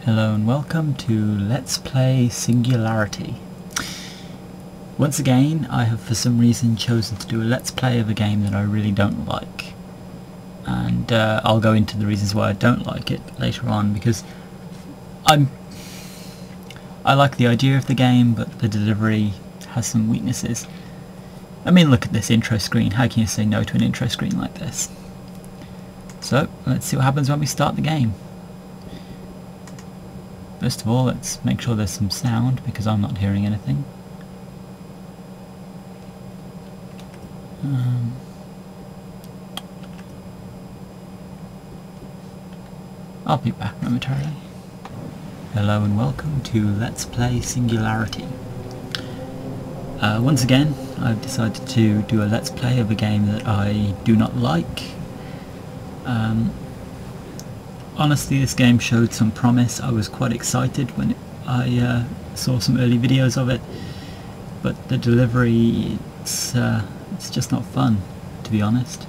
Hello and welcome to Let's Play Singularity. Once again, I have for some reason chosen to do a Let's Play of a game that I really don't like. And I'll go into the reasons why I don't like it later on, because I like the idea of the game, but the delivery has some weaknesses. I mean, look at this intro screen. How can you say no to an intro screen like this? So, let's see what happens when we start the game. First of all, let's make sure there's some sound, because I'm not hearing anything. I'll be back momentarily. Hello and welcome to Let's Play Singularity. Once again, I've decided to do a Let's Play of a game that I do not like. Honestly, this game showed some promise. I was quite excited when I saw some early videos of it, but the delivery, it's just not fun, to be honest.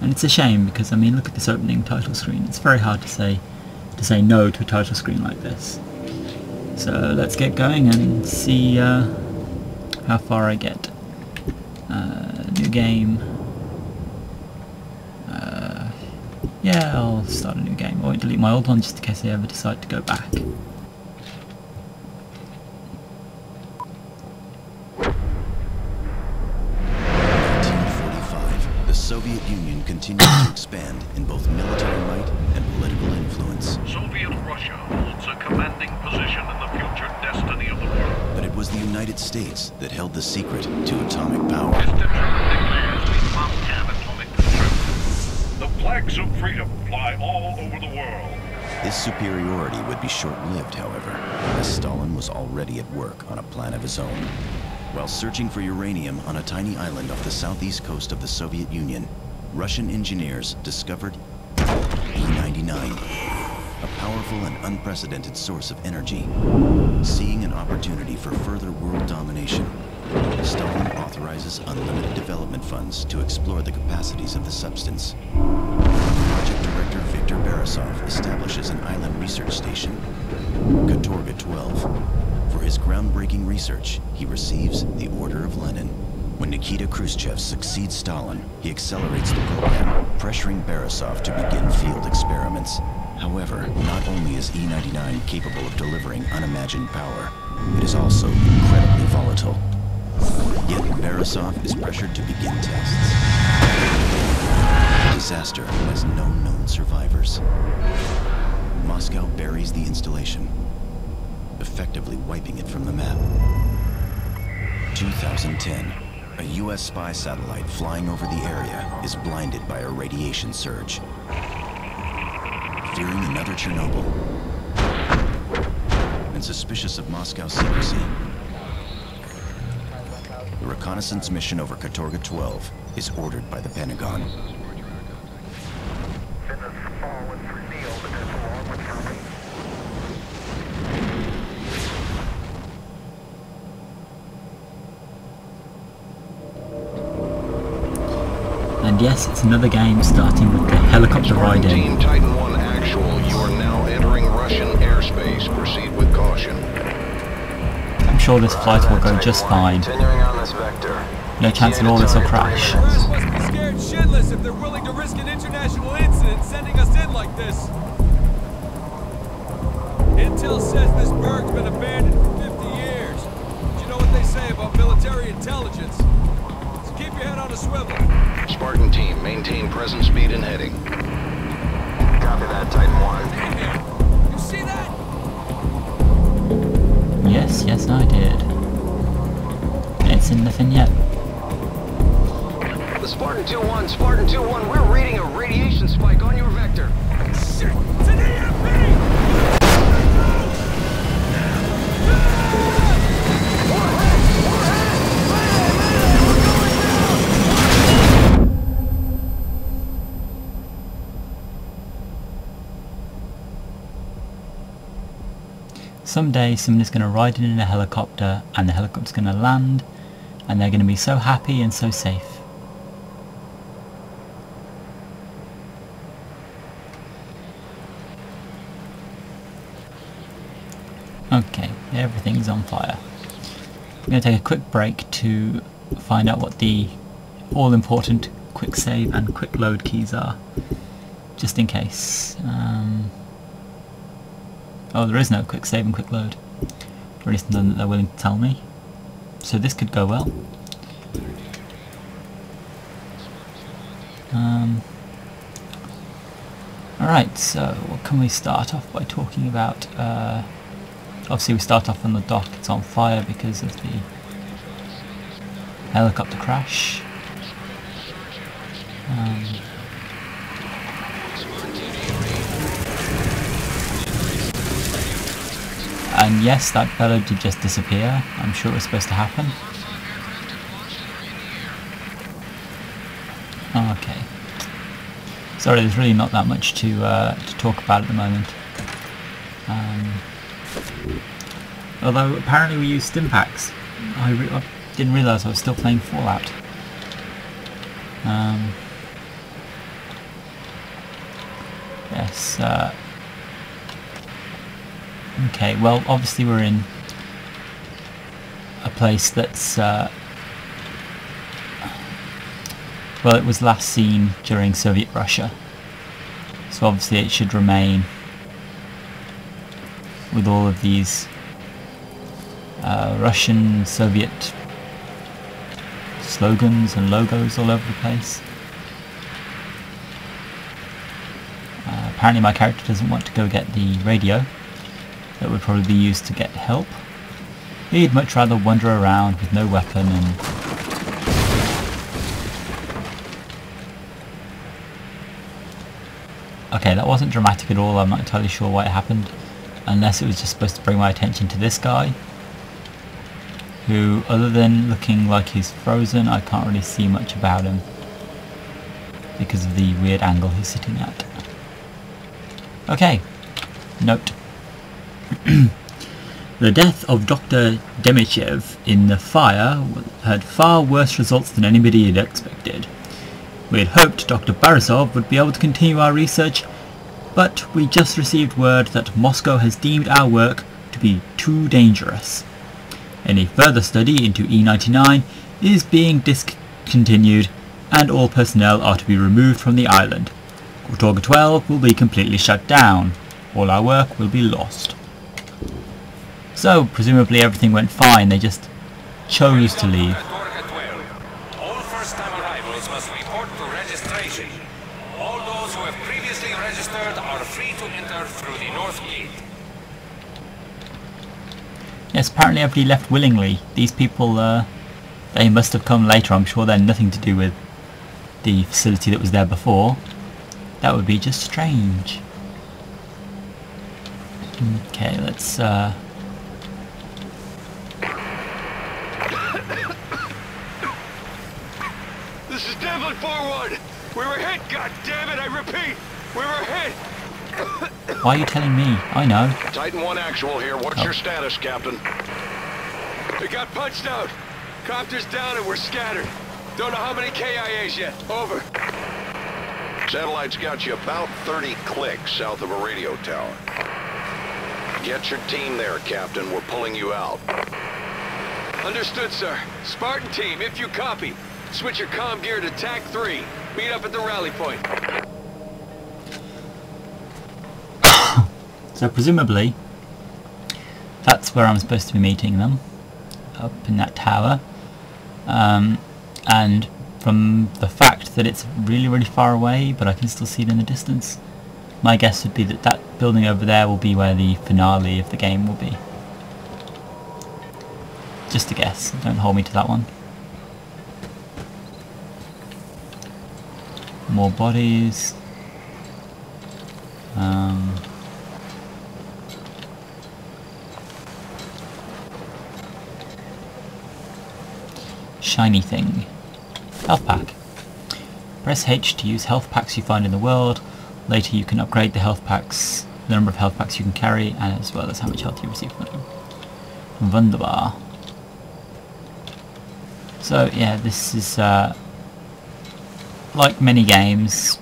And it's a shame, because I mean, look at this opening title screen. It's very hard to say no to a title screen like this. So let's get going and see how far I get. New game. Yeah, I'll start a new game. I won't delete my old one just in case I ever decide to go back. 1945, the Soviet Union continued to expand in both military might and political influence. Soviet Russia holds a commanding position in the future destiny of the world. But it was the United States that held the secret to atomic power. Mr. Truman declares we must have atomic control. The flags of freedom fly all over the world. This superiority would be short-lived, however, as Stalin was already at work on a plan of his own. While searching for uranium on a tiny island off the southeast coast of the Soviet Union, Russian engineers discovered E-99, a powerful and unprecedented source of energy. Seeing an opportunity for further world domination, Stalin authorizes unlimited development funds to explore the capacities of the substance. Project Director Viktor Beresov establishes an island research station, Katorga 12. For his groundbreaking research, he receives the Order of Lenin. When Nikita Khrushchev succeeds Stalin, he accelerates the program, pressuring Beresov to begin field experiments. However, not only is E-99 capable of delivering unimagined power, it is also incredibly volatile. Yet Beresov is pressured to begin tests. The disaster has no known survivors. Moscow buries the installation, effectively wiping it from the map. 2010. A U.S. spy satellite flying over the area is blinded by a radiation surge. Fearing another Chernobyl, and suspicious of Moscow's secrecy, the reconnaissance mission over Katorga 12 is ordered by the Pentagon. And yes, it's another game starting with the helicopter ride in. Team Titan 1 actual, you are now entering Russian airspace. Proceed with caution. I'm sure this flight will go just fine. Continuing on this vector. No chance at all this will crash. Russians must be scared shitless if they're willing to risk an international incident sending us in like this. Intel says this berg's been abandoned for 50 years. But you know what they say about military intelligence. So keep your head on a swivel. Spartan team, maintain present speed and heading. Copy that, Titan 1. Damn! You see that? Yes, I did. Ain't seen nothing yet. The Spartan 2-1, Spartan 2-1, we're reading a radiation spike on your vector. Shit! It's an EMP! Someday someone's going to ride in a helicopter and the helicopter's going to land and they're going to be so happy and so safe. Okay, everything's on fire. I'm going to take a quick break to find out what the all-important quick save and quick load keys are, just in case. Oh, there is no quick save and quick load, or at least none that they're willing to tell me. So this could go well. Alright, so what can we start off by talking about? Obviously we start off on the dock. It's on fire because of the helicopter crash. And yes, that bellow did just disappear. I'm sure it was supposed to happen. Okay. Sorry, there's really not that much to talk about at the moment. Although apparently we use stim packs. I didn't realise I was still playing Fallout. Yes. Okay, well obviously we're in a place that's well, it was last seen during Soviet Russia, so obviously it should remain with all of these Russian, Soviet slogans and logos all over the place. Apparently my character doesn't want to go get the radio that would probably be used to get help. He'd much rather wander around with no weapon and okay, that wasn't dramatic at all. I'm not entirely sure why it happened, unless it was just supposed to bring my attention to this guy, who, other than looking like he's frozen, I can't really see much about him because of the weird angle he's sitting at. Okay, note. The death of Dr. Demichev in the fire had far worse results than anybody had expected. We had hoped Dr. Borisov would be able to continue our research, but we just received word that Moscow has deemed our work to be too dangerous. Any further study into E99 is being discontinued, and all personnel are to be removed from the island. Autorga 12 will be completely shut down. All our work will be lost. So, presumably everything went fine, they just chose to leave. All first-time arrivals must report to registration. All those who have previously registered are free to enter through the north gate. Yes, apparently everybody left willingly. These people, they must have come later. I'm sure they're nothing to do with the facility that was there before. That would be just strange. Okay, let's This is Devlin 4-1. We were hit, goddammit, I repeat. We were hit. why are you telling me? I know. Titan 1 actual here. What's your status, Captain? We got punched out. Copters down and we're scattered. Don't know how many KIAs yet. Over. Satellite's got you about 30 clicks south of a radio tower. Get your team there, Captain. We're pulling you out. Understood, sir. Spartan team, if you copy. Switch your comm gear to TAC 3. Meet up at the rally point. So presumably that's where I'm supposed to be meeting them, up in that tower. And from the fact that it's really, really far away, but I can still see it in the distance, my guess would be that that building over there will be where the finale of the game will be. Just a guess, don't hold me to that one. More bodies. Shiny thing. Health pack. Press H to use health packs you find in the world. Later you can upgrade the health packs, the number of health packs you can carry, and as well as how much health you receive from them. Wunderbar. So yeah, this is like many games.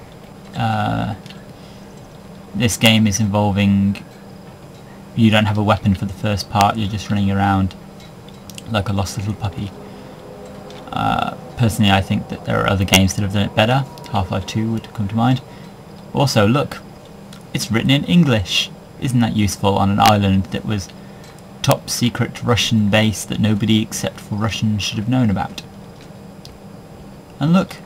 This game is involving you don't have a weapon for the first part, you're just running around like a lost little puppy. Personally, I think that there are other games that have done it better. Half-Life 2 would come to mind. Also, look, it's written in English. Isn't that useful on an island that was top secret Russian base that nobody except for Russians should have known about? And look,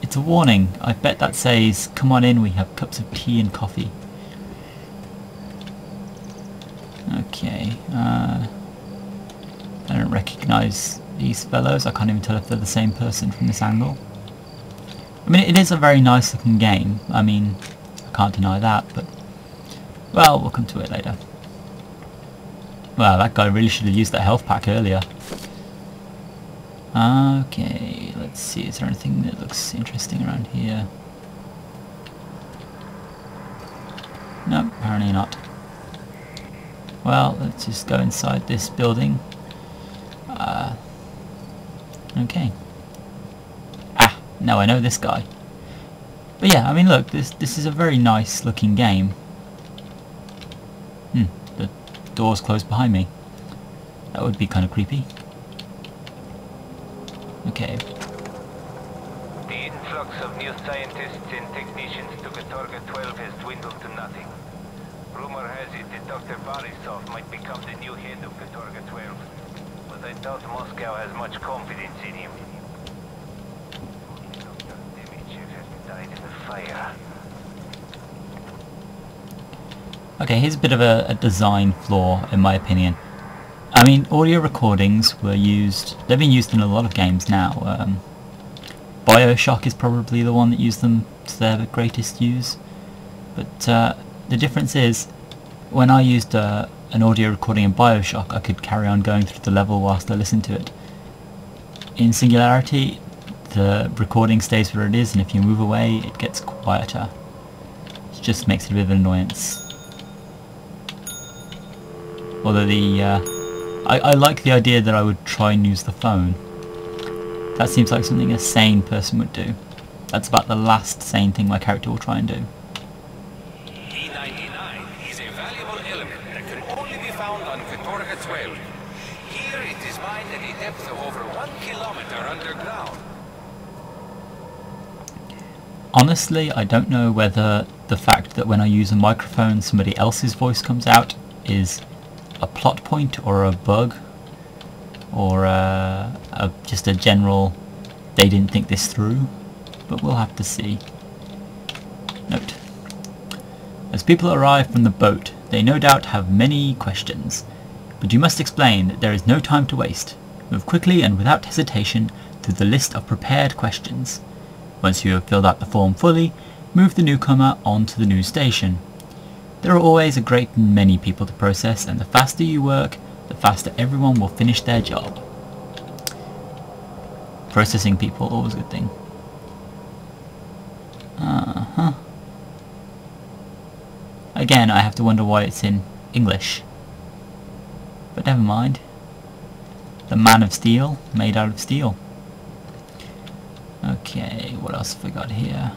it's a warning. I bet that says, come on in, we have cups of tea and coffee. Okay, I don't recognise these fellows. I can't even tell if they're the same person from this angle. I mean, it is a very nice looking game. I mean, I can't deny that, but... well, we'll come to it later. Well, that guy really should have used that health pack earlier. Okay, let's see. Is there anything that looks interesting around here? No, apparently not. Well, let's just go inside this building. Okay. Ah, now I know this guy. But yeah, I mean, look, this is a very nice looking game. The door's closed behind me. That would be kind of creepy. Okay. The influx of new scientists and technicians to Katorga 12 has dwindled to nothing. Rumor has it that Dr. Borisov might become the new head of Katorga 12, but I doubt Moscow has much confidence in him. Dr. Dimitriev has died in the fire. Okay, here's a bit of a design flaw, in my opinion. I mean, audio recordings were used, they've been used in a lot of games now. BioShock is probably the one that used them to their greatest use. But the difference is, when I used an audio recording in BioShock, I could carry on going through the level whilst I listened to it. In Singularity, the recording stays where it is, and if you move away, it gets quieter. It just makes it a bit of an annoyance. Although I like the idea that I would try and use the phone. That seems like something a sane person would do. That's about the last sane thing my character will try and do. E99 is a valuable element that can only be found on Katorga 12. Here it is mined at a depth of over 1 kilometer underground. Honestly, I don't know whether the fact that when I use a microphone somebody else's voice comes out is a plot point or a bug, or just a general they didn't think this through, but we'll have to see. Note: as people arrive from the boat, they no doubt have many questions, but you must explain that there is no time to waste. Move quickly and without hesitation through the list of prepared questions. Once you have filled out the form fully, move the newcomer on to the new station. There are always a great many people to process, and the faster you work, the faster everyone will finish their job. Processing people, always a good thing. Again, I have to wonder why it's in English. But never mind. The Man of Steel, made out of steel. Okay, what else have we got here?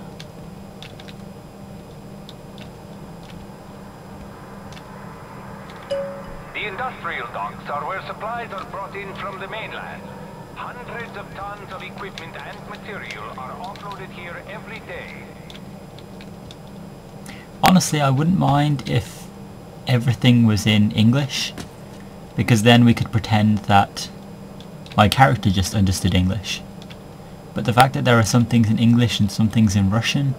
The industrial docks are where supplies are brought in from the mainland. Hundreds of tons of equipment and material are offloaded here every day. Honestly, I wouldn't mind if everything was in English, because then we could pretend that my character just understood English. But the fact that there are some things in English and some things in Russian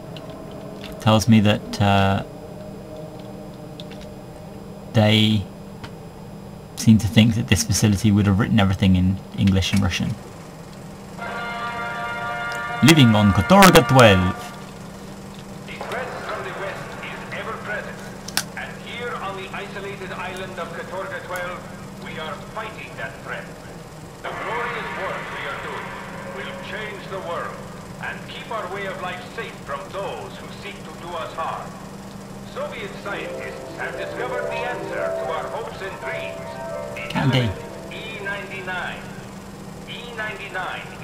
tells me that they seem to think that this facility would have written everything in English and Russian. Living on Katorga 12. The threat from the west is ever present, and here on the isolated island of Katorga 12, we are fighting that threat. The glorious work we are doing will change the world and keep our way of life safe from those who seek to do us harm. Soviet scientists have discovered the answer to our hopes and dreams. Candy. E99. E99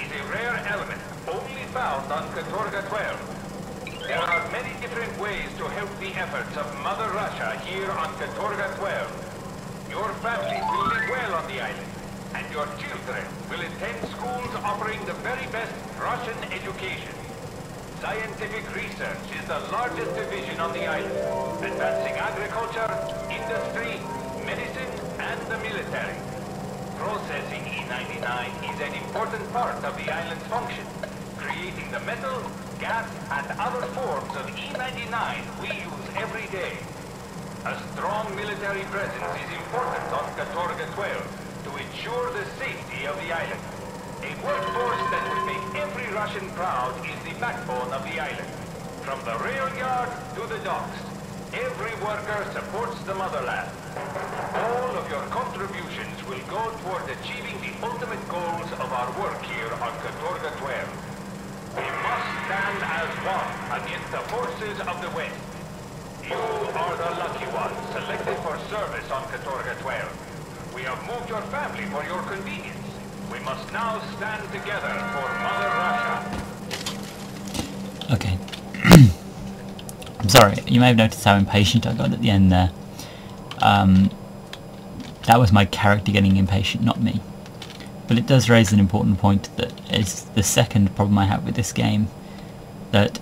is a rare element only found on Katorga 12. There are many different ways to help the efforts of Mother Russia here on Katorga 12. Your family will live well on the island, and your children will attend schools offering the very best Russian education. Scientific research is the largest division on the island, advancing agriculture, industry, medicine, and the military. Processing E99 is an important part of the island's function, creating the metal, gas, and other forms of E99 we use every day. A strong military presence is important on Katorga 12 to ensure the safety of the island. A workforce that will make every Russian proud is the backbone of the island. From the rail yard to the docks, every worker supports the motherland. All of your contributions will go toward achieving the ultimate goals of our work here on Katorga 12. We must stand as one against the forces of the West. You are the lucky ones selected for service on Katorga 12. We have moved your family for your convenience. We must now stand together for Mother Russia. Okay. I'm sorry, you may have noticed how impatient I got at the end there. That was my character getting impatient, not me. But it does raise an important point that is the second problem I have with this game. That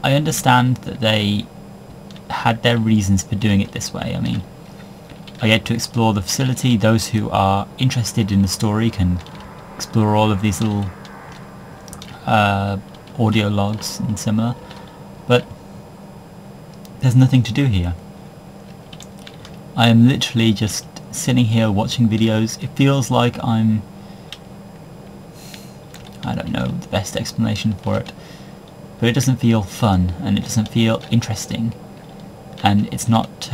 I understand that they had their reasons for doing it this way. I mean, I get to explore the facility. Those who are interested in the story can explore all of these little audio logs and similar. But there's nothing to do here. I am literally just sitting here watching videos. It feels like I don't know the best explanation for it, but it doesn't feel fun and it doesn't feel interesting, and it's not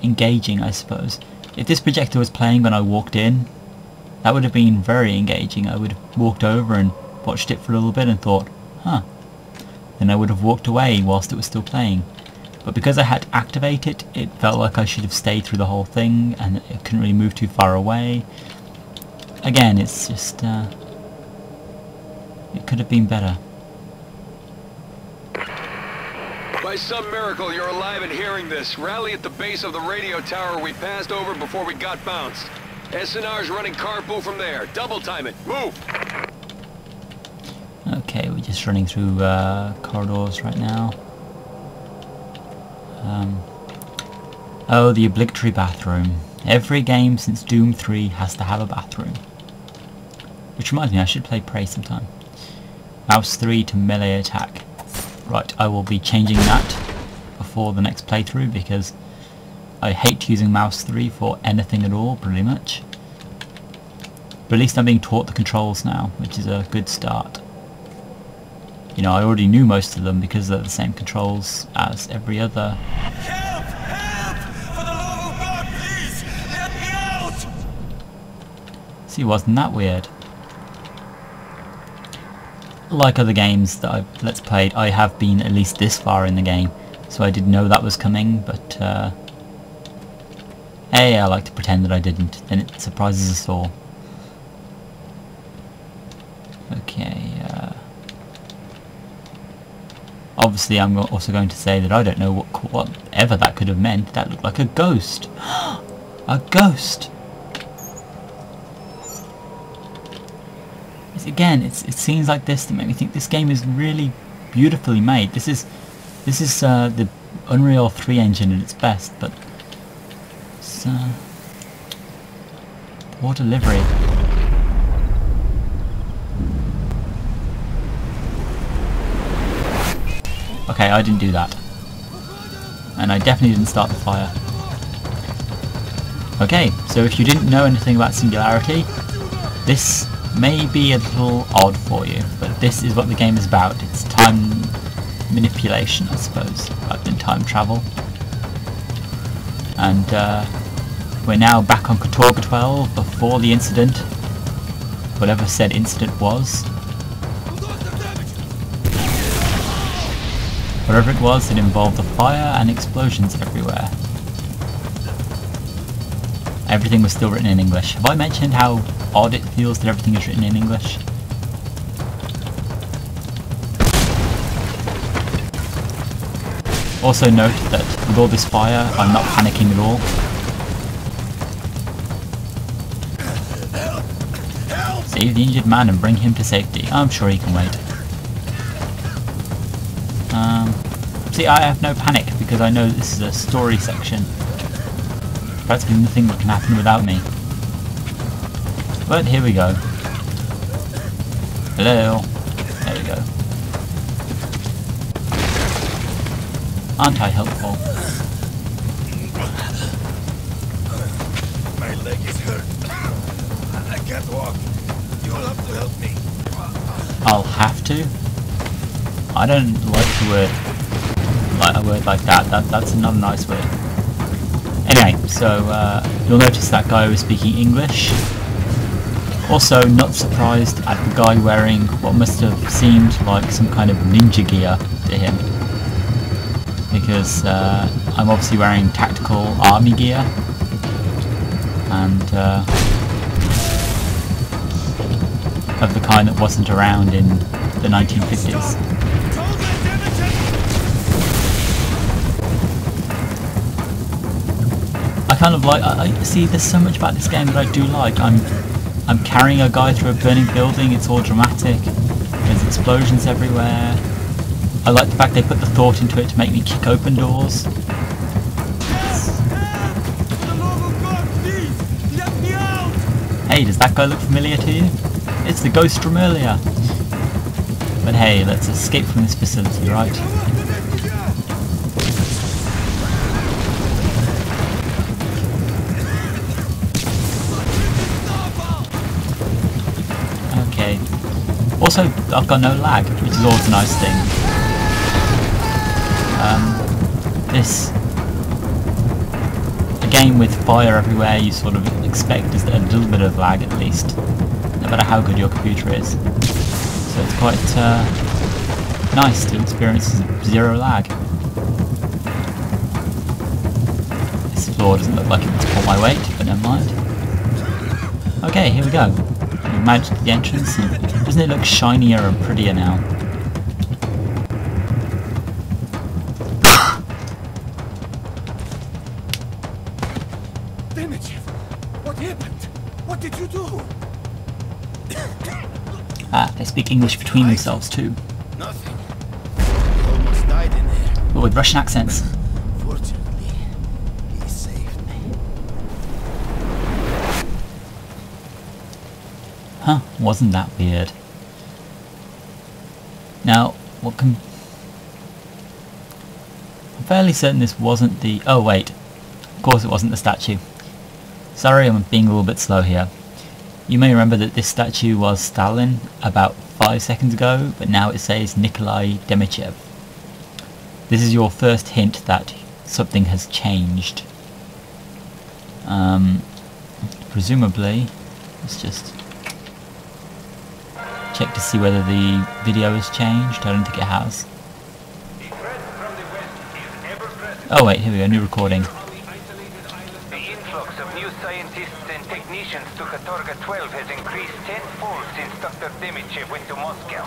engaging, I suppose. If this projector was playing when I walked in, that would have been very engaging. I would have walked over and watched it for a little bit and thought, huh. Then I would have walked away whilst it was still playing. But because I had to activate it, it felt like I should have stayed through the whole thing, and it couldn't really move too far away. Again, it's just, it could have been better. By some miracle, you're alive and hearing this. Rally at the base of the radio tower we passed over before we got bounced. SNR's running carpool from there. Double time it. Move! Okay, we're just running through corridors right now. Oh, the obligatory bathroom. Every game since Doom 3 has to have a bathroom. Which reminds me, I should play Prey sometime. Mouse 3 to melee attack. Right, I will be changing that before the next playthrough because I hate using mouse 3 for anything at all, pretty much. But at least I'm being taught the controls now, which is a good start. You know, I already knew most of them because they're the same controls as every other. Help! Help! For the love of God, please! Let me out! See, wasn't that weird? Like other games that I've Let's Played, I have been at least this far in the game, so I did know that was coming, but hey, I like to pretend that I didn't, then it surprises us all. Okay, obviously I'm also going to say that I don't know whatever that could have meant. That looked like a ghost. A ghost! Again, it's scenes like this that make me think this game is really beautifully made. This is the Unreal 3 engine at its best, but it's poor delivery. Okay, I didn't do that. And I definitely didn't start the fire. Okay, so if you didn't know anything about Singularity, this may be a little odd for you, but this is what the game is about. It's time manipulation, I suppose, rather than time travel. And we're now back on Katorga 12 before the incident, whatever said incident was. Whatever it was, it involved a fire and explosions everywhere. Everything was still written in English. Have I mentioned how odd it feels that everything is written in English? Also note that with all this fire, I'm not panicking at all. Save the injured man and bring him to safety. I'm sure he can wait. See, I have no panic because I know this is a story section. Practically nothing that can happen without me. But here we go. Hello. There we go. Aren't I helpful? My leg is hurt. I can't walk. You'll have to help me. I'll have to? I don't like the word, like a word like that. That's not a nice word. Anyway, so you'll notice that guy was speaking English. Also, not surprised at the guy wearing what must have seemed like some kind of ninja gear to him. Because I'm obviously wearing tactical army gear. And of the kind that wasn't around in the 1950s. I kind of like, I see there's so much about this game that I do like. I'm carrying a guy through a burning building, it's all dramatic, there's explosions everywhere. I like the fact they put the thought into it to make me kick open doors. Hey, does that guy look familiar to you? It's the ghost from earlier. But hey, let's escape from this facility, right? Okay. Also, I've got no lag, which is always a nice thing. A game with fire everywhere, you sort of expect a little bit of lag at least, no matter how good your computer is. So it's quite nice to experience zero lag. This floor doesn't look like it wants to pull my weight, but never mind. Okay, here we go. We managed the entrance, and doesn't it look shinier and prettier now? What happened? What did you do? Ah, they speak English between themselves too. Nothing. You almost died in there. But with Russian accents. Fortunately, he saved me. Huh, wasn't that weird? Now, what can... I'm fairly certain this wasn't the... Oh wait, of course it wasn't the statue. Sorry, I'm being a little bit slow here. You may remember that this statue was Stalin about 5 seconds ago, but now it says Nikolai Demichev. This is your first hint that something has changed. Presumably, let's just check to see whether the video has changed. I don't think it has. Oh wait, here we go, new recording. The influx of new scientists and technicians to Katorga 12 has increased tenfold since Dr. Demichev went to Moscow.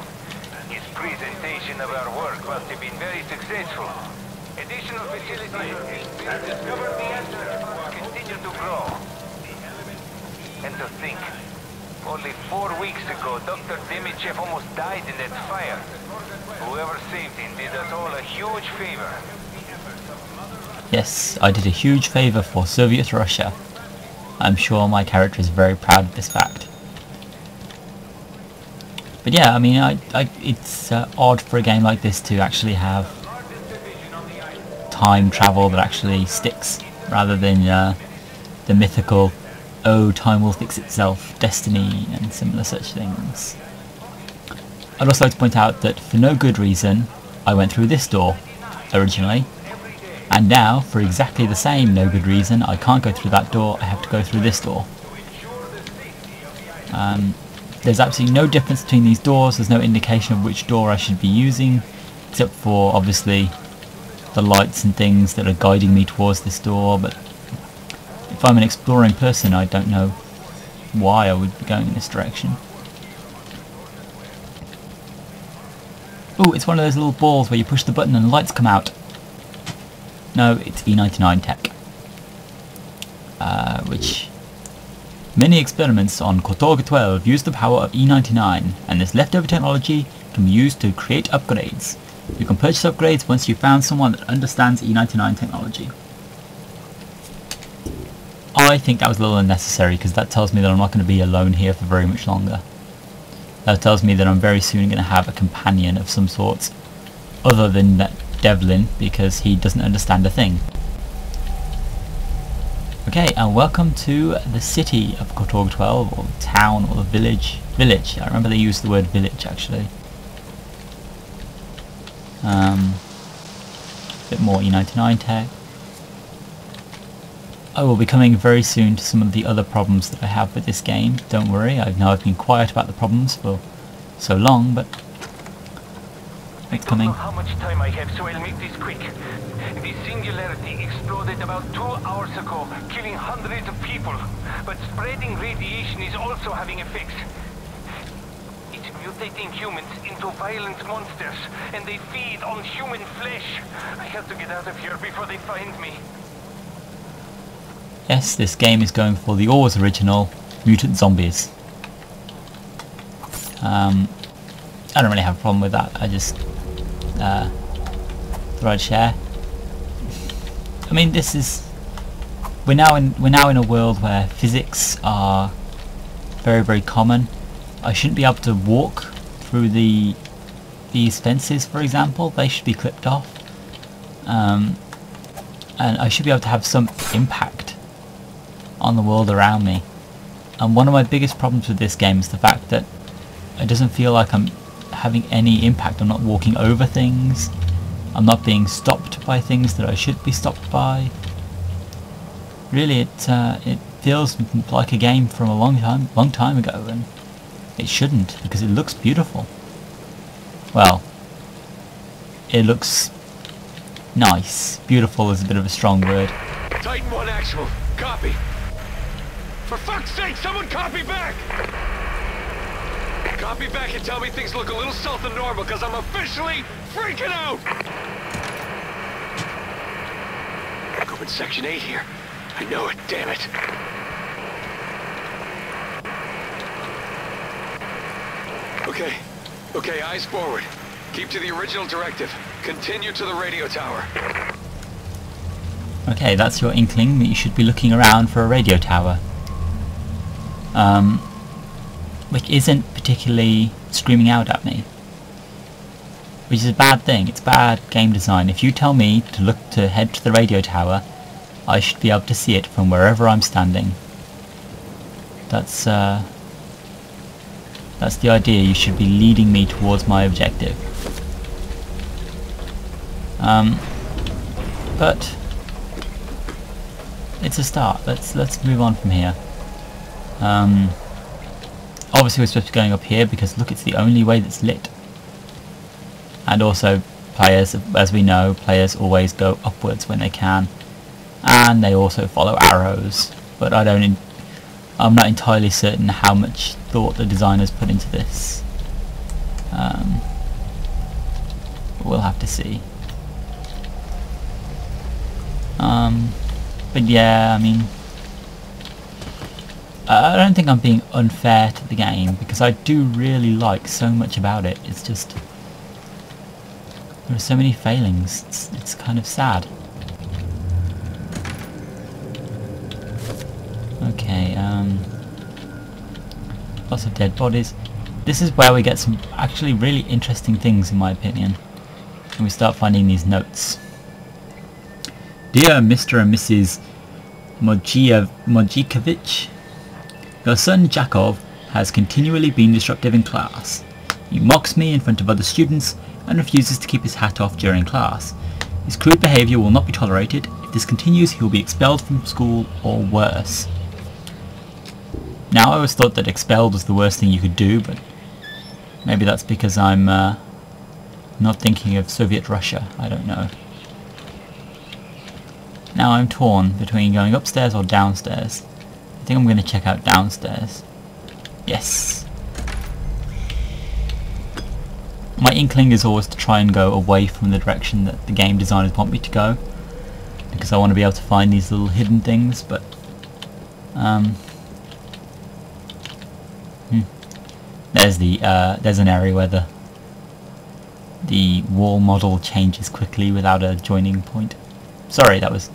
His presentation of our work must have been very successful. Additional facilities have discovered the answer continue to grow. And to think, only 4 weeks ago, Dr. Demichev almost died in that fire. Whoever saved him did us all a huge favor. Yes, I did a huge favour for Soviet Russia. I'm sure my character is very proud of this fact. But yeah, I mean, it's odd for a game like this to actually have time travel that actually sticks, rather than the mythical, oh, time will fix itself, destiny, and similar such things. I'd also like to point out that for no good reason, I went through this door, originally. And now, for exactly the same no good reason, I can't go through that door, I have to go through this door. There's absolutely no difference between these doors, there's no indication of which door I should be using, except for, obviously, the lights and things that are guiding me towards this door, but if I'm an exploring person, I don't know why I would be going in this direction. Ooh, it's one of those little balls where you push the button and the lights come out. No, it's E99 tech. Which many experiments on Kotorga 12 use the power of E99, and this leftover technology can be used to create upgrades. You can purchase upgrades once you've found someone that understands E99 technology. I think that was a little unnecessary, because that tells me that I'm not going to be alone here for very much longer. That tells me that I'm very soon going to have a companion of some sort, other than that Devlin, because he doesn't understand a thing. Okay, and welcome to the city of Kotorga 12, or the town, or the village. Village, I remember they used the word village actually. Bit more E99 tech. I will be coming very soon to some of the other problems that I have with this game. Don't worry, I know I've been quiet about the problems for so long, but it's coming. I don't know how much time I have, so I'll make this quick. The Singularity exploded about 2 hours ago, killing hundreds of people. But spreading radiation is also having effects. It's mutating humans into violent monsters, and they feed on human flesh. I have to get out of here before they find me. Yes, this game is going for the always original mutant zombies. I don't really have a problem with that. I just thought I'd share. I mean, this is we're now in a world where physics are very, very common. I shouldn't be able to walk through these fences, for example. They should be clipped off, and I should be able to have some impact on the world around me. And one of my biggest problems with this game is the fact that it doesn't feel like I'm having any impact. I'm not walking over things. I'm not being stopped by things that I should be stopped by. Really, it feels like a game from a long time ago, and it shouldn't, because it looks beautiful. Well, it looks nice. Beautiful is a bit of a strong word. Titan 1 actual. Copy. For fuck's sake, someone copy back! Copy back and tell me things look a little south of normal, because I'm officially freaking out! I'm in Section 8 here. I know it, damn it. Okay, eyes forward. Keep to the original directive. Continue to the radio tower. Okay, that's your inkling that you should be looking around for a radio tower. Which isn't particularly screaming out at me. Which is a bad thing. It's bad game design. If you tell me to head to the radio tower, I should be able to see it from wherever I'm standing. That's the idea. You should be leading me towards my objective. But it's a start. Let's move on from here. Obviously we're supposed to be going up here because look, it's the only way that's lit. And also players, as we know, players always go upwards when they can, and they also follow arrows. But I'm not entirely certain how much thought the designers put into this. We'll have to see. But yeah, I mean, I don't think I'm being unfair to the game, because I do really like so much about it. It's just there are so many failings. It's kind of sad. Okay, lots of dead bodies. This is where we get some actually really interesting things, in my opinion, and we start finding these notes. Dear Mr. and Mrs. Mojikovich, your son Jakov has continually been disruptive in class. He mocks me in front of other students and refuses to keep his hat off during class. His crude behaviour will not be tolerated. If this continues, he will be expelled from school or worse. Now, I always thought that expelled was the worst thing you could do, but maybe that's because I'm not thinking of Soviet Russia. I don't know. Now I'm torn between going upstairs or downstairs. I think I'm going to check out downstairs. Yes. My inkling is always to try and go away from the direction that the game designers want me to go. because I want to be able to find these little hidden things, but there's an area where the wall model changes quickly without a joining point. Sorry, that was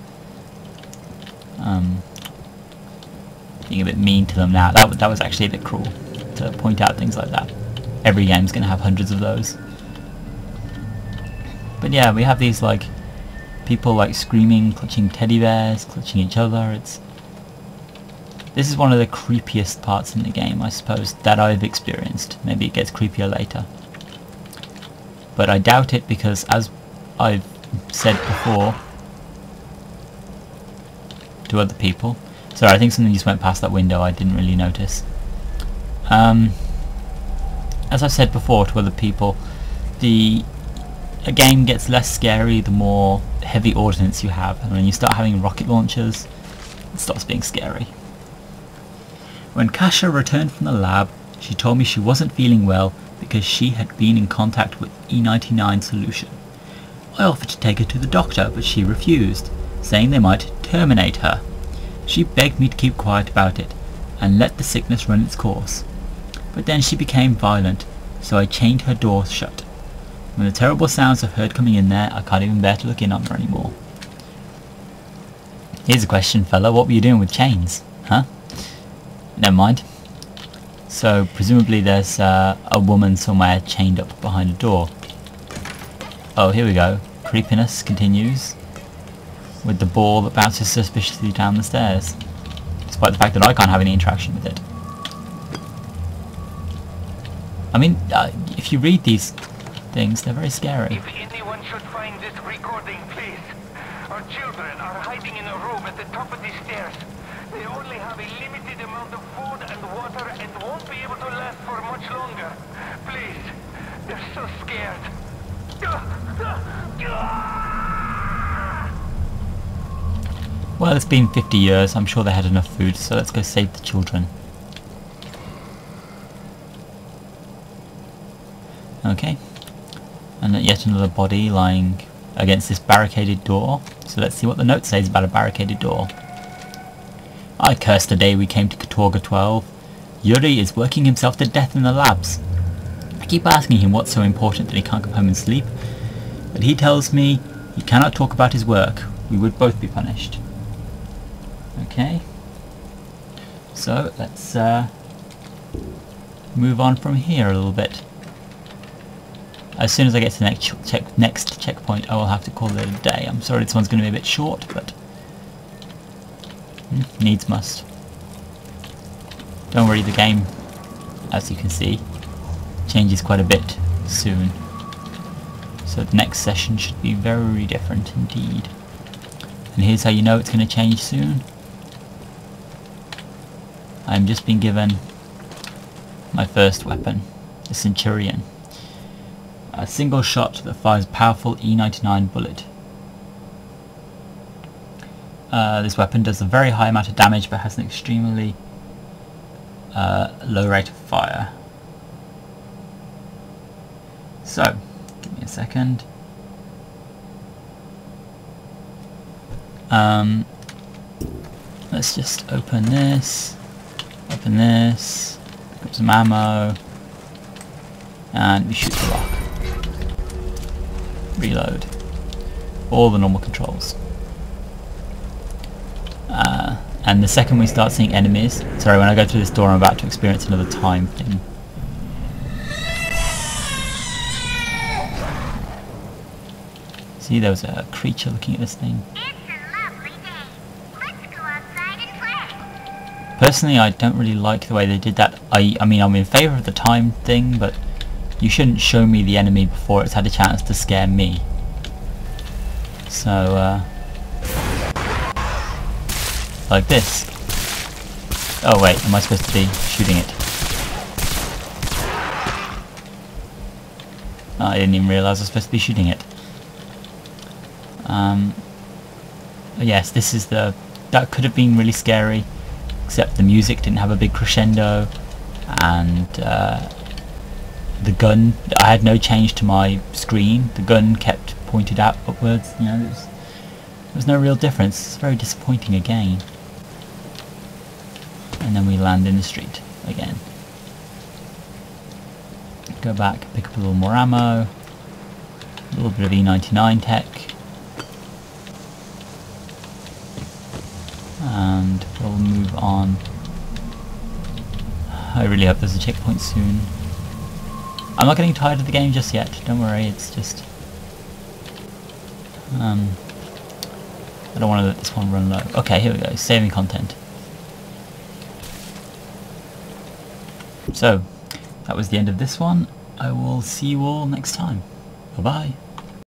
being a bit mean to them now. That was actually a bit cruel to point out things like that. Every game's going to have hundreds of those. But yeah, we have these like people like screaming, clutching teddy bears, clutching each other. This is one of the creepiest parts in the game, I suppose, that I've experienced. Maybe it gets creepier later. But I doubt it, because as I've said before to other people... Sorry, I think something just went past that window, I didn't really notice. As I've said before to other people, a game gets less scary the more heavy ordnance you have, and when you start having rocket launchers, it stops being scary. When Kasia returned from the lab, she told me she wasn't feeling well because she had been in contact with E99 solution. I offered to take her to the doctor, but she refused, saying they might terminate her. She begged me to keep quiet about it and let the sickness run its course. But then she became violent, so I chained her door shut. When the terrible sounds I've heard coming in there, I can't even bear to look in on her anymore. Here's a question, fella. What were you doing with chains? Huh? Never mind. So, presumably there's a woman somewhere chained up behind a door. Oh, here we go. Creepiness continues. With the ball that bounces suspiciously down the stairs. Despite the fact that I can't have any interaction with it. I mean, if you read these things, they're very scary. If anyone should find this recording, please. Our children are hiding in a room at the top of the stairs. They only have a limited amount of food and water and won't be able to last for much longer. Please. They're so scared. Well, it's been 50 years. I'm sure they had enough food, so let's go save the children. Okay. And yet another body lying against this barricaded door. So let's see what the note says about a barricaded door. I curse the day we came to Katorga 12. Yuri is working himself to death in the labs. I keep asking him what's so important that he can't come home and sleep, but he tells me he cannot talk about his work. We would both be punished. Okay. So let's move on from here a little bit. As soon as I get to the next checkpoint, I will have to call it a day. I'm sorry this one's going to be a bit short, but needs must. Don't worry, the game, as you can see, changes quite a bit soon. So the next session should be very different indeed. And here's how you know it's going to change soon. I'm just been given my first weapon, the Centurion. A single shot that fires a powerful E99 bullet. This weapon does a very high amount of damage but has an extremely low rate of fire. So, give me a second. Let's just open this, pick up some ammo, and we shoot the lock. Reload. All the normal controls. And the second we start seeing enemies... Sorry, when I go through this door I'm about to experience another time thing. See, there was a creature looking at this thing. It's a lovely day. Let's go outside and play. Personally, I don't really like the way they did that. I mean, I'm in favour of the time thing, but you shouldn't show me the enemy before it's had a chance to scare me. So, like this. Oh wait, am I supposed to be shooting it? Oh, I didn't even realise I was supposed to be shooting it. Yes, this is that could have been really scary, except the music didn't have a big crescendo, and the gun, I had no change to my screen. The gun kept pointed out upwards, you know, There's no real difference. It's very disappointing again. And then we land in the street again. Go back, pick up a little more ammo, a little bit of E99 tech, and we'll move on. I really hope there's a checkpoint soon. I'm not getting tired of the game just yet, don't worry, it's just... I don't want to let this one run low. Okay, here we go, saving content. So, that was the end of this one. I will see you all next time. Bye bye.